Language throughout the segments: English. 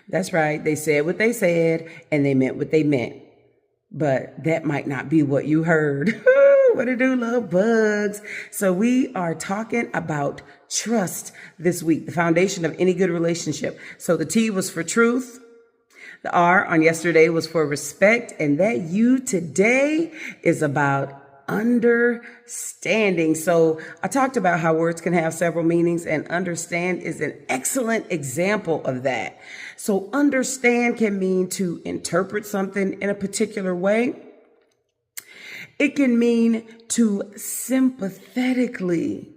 That's right. They said what they said and they meant what they meant. But that might not be what you heard. What to do, love bugs. So we are talking about trust this week, the foundation of any good relationship. So the T was for truth. The R on yesterday was for respect. And that U today is about understanding. So I talked about how words can have several meanings, and understand is an excellent example of that. So understand can mean to interpret something in a particular way. It can mean to sympathetically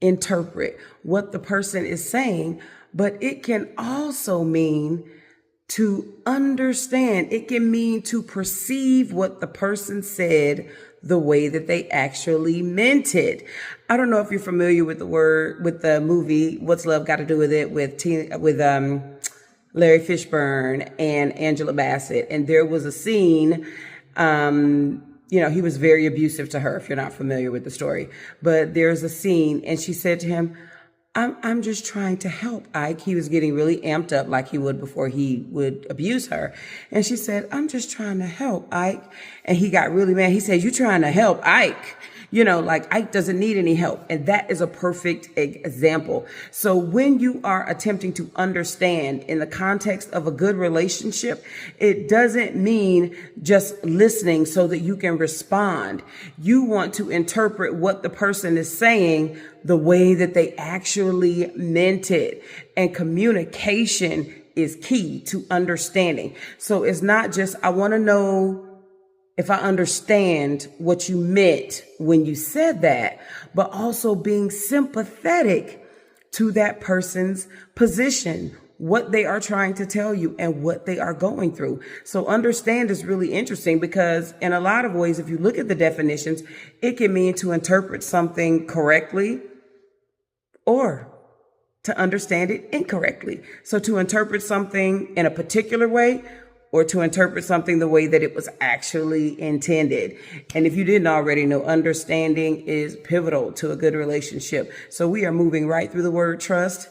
interpret what the person is saying, but it can also mean to understand. It can mean to perceive what the person said the way that they actually meant it. I don't know if you're familiar with the movie What's Love Got to Do with It with Larry Fishburne and Angela Bassett. And there was a scene, he was very abusive to her, if you're not familiar with the story. But there's a scene and she said to him, I'm just trying to help, Ike. He was getting really amped up like he would before he would abuse her. And she said, I'm just trying to help, Ike. And he got really mad. He said, you trying to help Ike? Like Ike doesn't need any help. And that is a perfect example. So when you are attempting to understand in the context of a good relationship, it doesn't mean just listening so that you can respond. You want to interpret what the person is saying the way that they actually meant it. And communication is key to understanding. So it's not just, I want to know if I understand what you meant when you said that, but also being sympathetic to that person's position, what they are trying to tell you and what they are going through. So understand is really interesting because in a lot of ways, if you look at the definitions, it can mean to interpret something correctly or to understand it incorrectly. So to interpret something in a particular way or to interpret something the way that it was actually intended. And if you didn't already know, understanding is pivotal to a good relationship. So we are moving right through the word trust,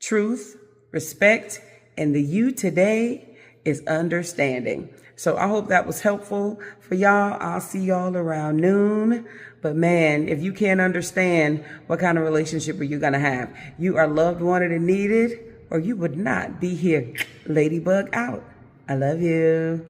truth, respect, and the U today is understanding. So I hope that was helpful for y'all. I'll see y'all around noon. But man, if you can't understand, what kind of relationship are you going to have? You are loved, wanted, and needed, or you would not be here. Ladybug out. I love you.